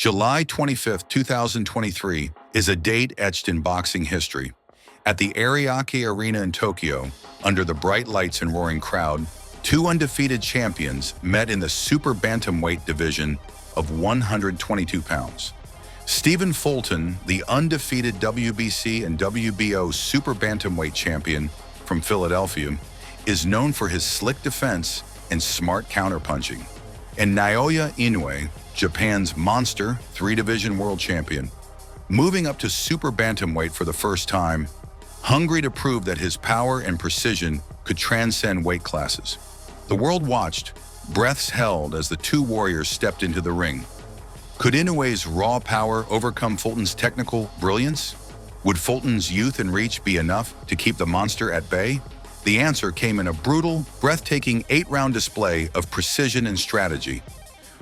July 25, 2023 is a date etched in boxing history. At the Ariake Arena in Tokyo, under the bright lights and roaring crowd, two undefeated champions met in the super bantamweight division of 122 pounds. Stephen Fulton, the undefeated WBC and WBO super bantamweight champion from Philadelphia, is known for his slick defense and smart counterpunching. And Naoya Inoue, Japan's monster three-division world champion, moving up to super bantamweight for the first time, hungry to prove that his power and precision could transcend weight classes. The world watched, breaths held as the two warriors stepped into the ring. Could Inoue's raw power overcome Fulton's technical brilliance? Would Fulton's youth and reach be enough to keep the monster at bay? The answer came in a brutal, breathtaking 8-round display of precision and strategy.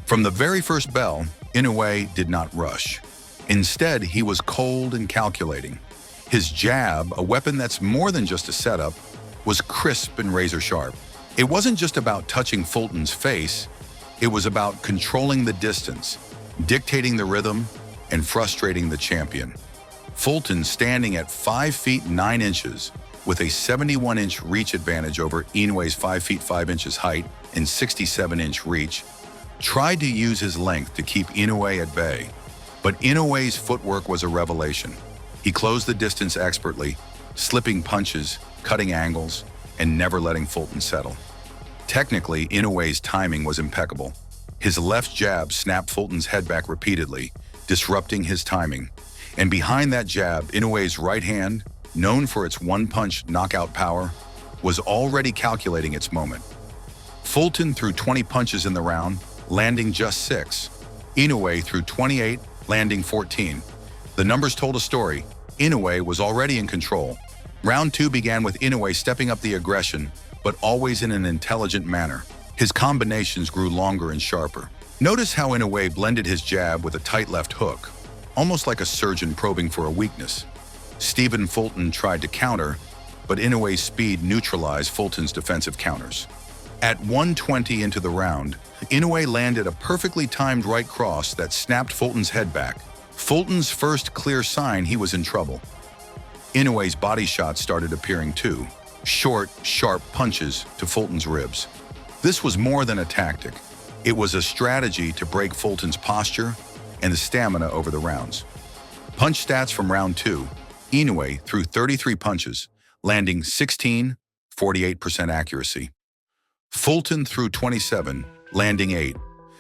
From the very first bell, Inoue did not rush. Instead, he was cold and calculating. His jab, a weapon that's more than just a setup, was crisp and razor-sharp. It wasn't just about touching Fulton's face, it was about controlling the distance, dictating the rhythm, and frustrating the champion. Fulton, standing at 5 feet 9 inches, with a 71-inch reach advantage over Inoue's 5 feet 5 inches height and 67-inch reach, tried to use his length to keep Inoue at bay. But Inoue's footwork was a revelation. He closed the distance expertly, slipping punches, cutting angles, and never letting Fulton settle. Technically, Inoue's timing was impeccable. His left jab snapped Fulton's head back repeatedly, disrupting his timing. And behind that jab, Inoue's right hand, known for its one-punch knockout power, was already calculating its moment. Fulton threw 20 punches in the round, landing just 6. Inoue threw 28, landing 14. The numbers told a story. Inoue was already in control. Round 2 began with Inoue stepping up the aggression, but always in an intelligent manner. His combinations grew longer and sharper. Notice how Inoue blended his jab with a tight left hook, almost like a surgeon probing for a weakness. Stephen Fulton tried to counter, but Inoue's speed neutralized Fulton's defensive counters. At 1:20 into the round, Inoue landed a perfectly timed right cross that snapped Fulton's head back. Fulton's first clear sign he was in trouble. Inoue's body shots started appearing too, short, sharp punches to Fulton's ribs. This was more than a tactic. It was a strategy to break Fulton's posture and the stamina over the rounds. Punch stats from round 2. Inoue threw 33 punches, landing 16, 48% accuracy. Fulton threw 27, landing 8.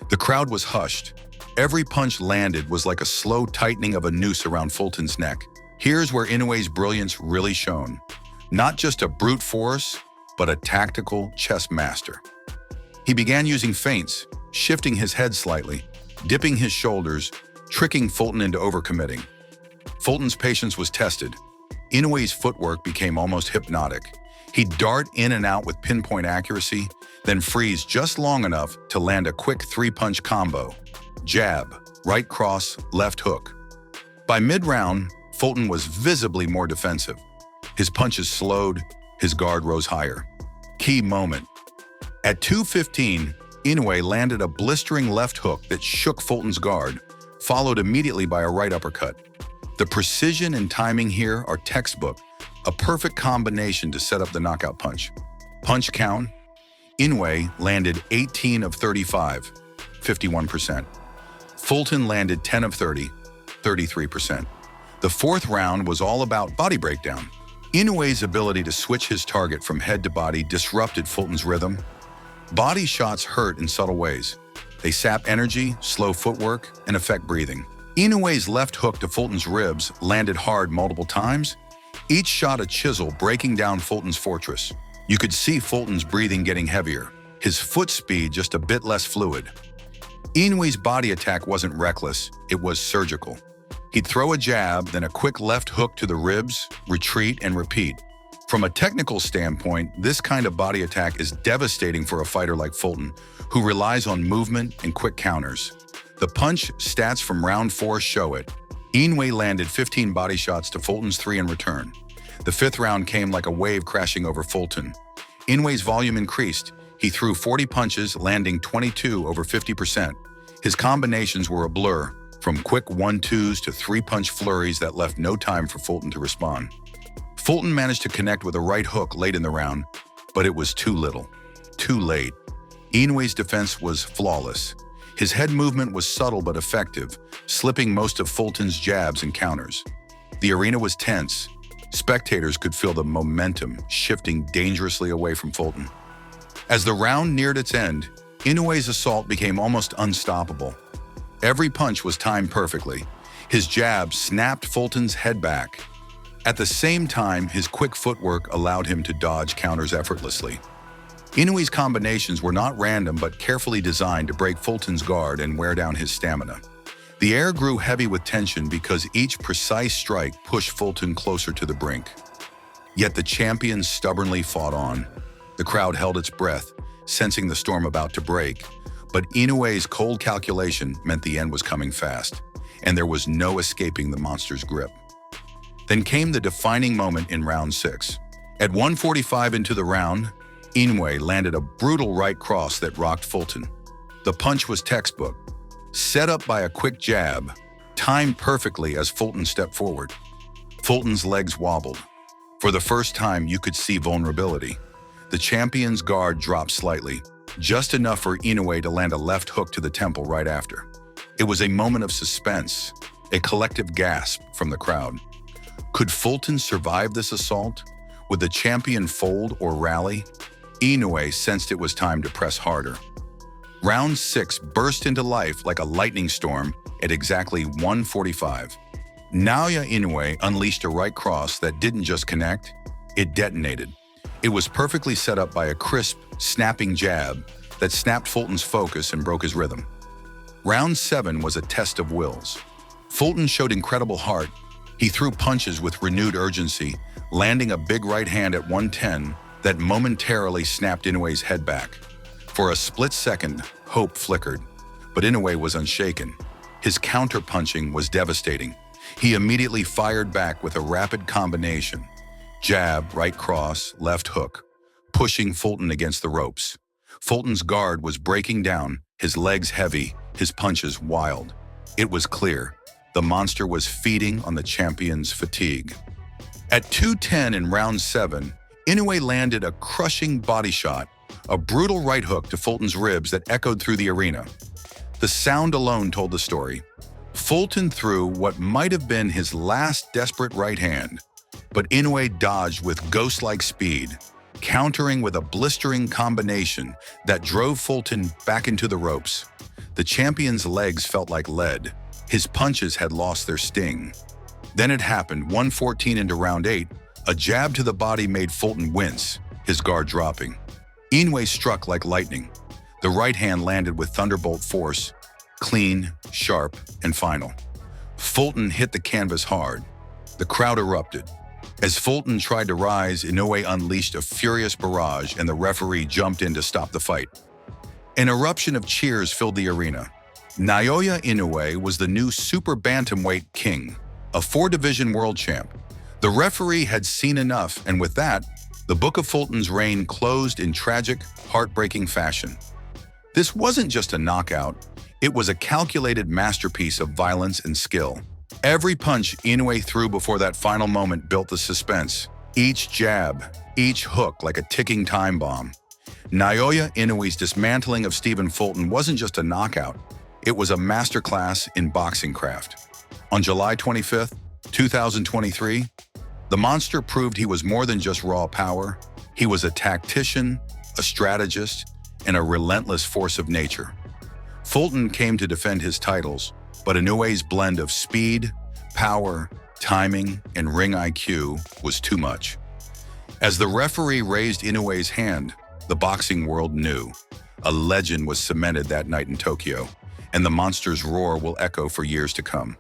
The crowd was hushed. Every punch landed was like a slow tightening of a noose around Fulton's neck. Here's where Inoue's brilliance really shone. Not just a brute force, but a tactical chess master. He began using feints, shifting his head slightly, dipping his shoulders, tricking Fulton into overcommitting. Fulton's patience was tested. Inoue's footwork became almost hypnotic. He'd dart in and out with pinpoint accuracy, then freeze just long enough to land a quick 3-punch combo. Jab, right cross, left hook. By mid-round, Fulton was visibly more defensive. His punches slowed, his guard rose higher. Key moment. At 2:15, Inoue landed a blistering left hook that shook Fulton's guard, followed immediately by a right uppercut. The precision and timing here are textbook, a perfect combination to set up the knockout punch. Punch count, Inoue landed 18 of 35, 51%. Fulton landed 10 of 30, 33%. The 4th round was all about body breakdown. Inoue's ability to switch his target from head to body disrupted Fulton's rhythm. Body shots hurt in subtle ways. They sap energy, slow footwork, and affect breathing. Inoue's left hook to Fulton's ribs landed hard multiple times, each shot a chisel breaking down Fulton's fortress. You could see Fulton's breathing getting heavier, his foot speed just a bit less fluid. Inoue's body attack wasn't reckless, it was surgical. He'd throw a jab, then a quick left hook to the ribs, retreat, and repeat. From a technical standpoint, this kind of body attack is devastating for a fighter like Fulton, who relies on movement and quick counters. The punch stats from round 4 show it. Inoue landed 15 body shots to Fulton's 3 in return. The 5th round came like a wave crashing over Fulton. Inoue's volume increased. He threw 40 punches, landing 22 over 50%. His combinations were a blur, from quick 1-2s to 3-punch flurries that left no time for Fulton to respond. Fulton managed to connect with a right hook late in the round, but it was too little, too late. Inoue's defense was flawless. His head movement was subtle but effective, slipping most of Fulton's jabs and counters. The arena was tense. Spectators could feel the momentum shifting dangerously away from Fulton. As the round neared its end, Inoue's assault became almost unstoppable. Every punch was timed perfectly. His jab snapped Fulton's head back. At the same time, his quick footwork allowed him to dodge counters effortlessly. Inoue's combinations were not random but carefully designed to break Fulton's guard and wear down his stamina. The air grew heavy with tension because each precise strike pushed Fulton closer to the brink. Yet the champion stubbornly fought on. The crowd held its breath, sensing the storm about to break. But Inoue's cold calculation meant the end was coming fast, and there was no escaping the monster's grip. Then came the defining moment in round 6. At 1:45 into the round, Inoue landed a brutal right cross that rocked Fulton. The punch was textbook, set up by a quick jab, timed perfectly as Fulton stepped forward. Fulton's legs wobbled. For the first time, you could see vulnerability. The champion's guard dropped slightly, just enough for Inoue to land a left hook to the temple right after. It was a moment of suspense, a collective gasp from the crowd. Could Fulton survive this assault? Would the champion fold or rally? Inoue sensed it was time to press harder. Round 6 burst into life like a lightning storm at exactly 1:45. Naoya Inoue unleashed a right cross that didn't just connect, it detonated. It was perfectly set up by a crisp, snapping jab that snapped Fulton's focus and broke his rhythm. Round 7 was a test of wills. Fulton showed incredible heart. He threw punches with renewed urgency, landing a big right hand at 110 that momentarily snapped Inoue's head back. For a split second, hope flickered, but Inoue was unshaken. His counterpunching was devastating. He immediately fired back with a rapid combination. Jab, right cross, left hook, pushing Fulton against the ropes. Fulton's guard was breaking down, his legs heavy, his punches wild. It was clear. The monster was feeding on the champion's fatigue. At 2:10 in round 7, Inoue landed a crushing body shot, a brutal right hook to Fulton's ribs that echoed through the arena. The sound alone told the story. Fulton threw what might have been his last desperate right hand, but Inoue dodged with ghost-like speed, countering with a blistering combination that drove Fulton back into the ropes. The champion's legs felt like lead. His punches had lost their sting. Then it happened, 1:14 into round 8, a jab to the body made Fulton wince, his guard dropping. Inoue struck like lightning. The right hand landed with thunderbolt force, clean, sharp, and final. Fulton hit the canvas hard. The crowd erupted. As Fulton tried to rise, Inoue unleashed a furious barrage and the referee jumped in to stop the fight. An eruption of cheers filled the arena. Naoya Inoue was the new super bantamweight king, a 4-division world champ. The referee had seen enough, and with that, the book of Fulton's reign closed in tragic, heartbreaking fashion. This wasn't just a knockout, it was a calculated masterpiece of violence and skill. Every punch Inoue threw before that final moment built the suspense. Each jab, each hook like a ticking time bomb. Naoya Inoue's dismantling of Stephen Fulton wasn't just a knockout, it was a masterclass in boxing craft. On July 25th, 2023, the monster proved he was more than just raw power. He was a tactician, a strategist, and a relentless force of nature. Fulton came to defend his titles, but Inoue's blend of speed, power, timing, and ring IQ was too much. As the referee raised Inoue's hand, the boxing world knew. A legend was cemented that night in Tokyo, and the monster's roar will echo for years to come.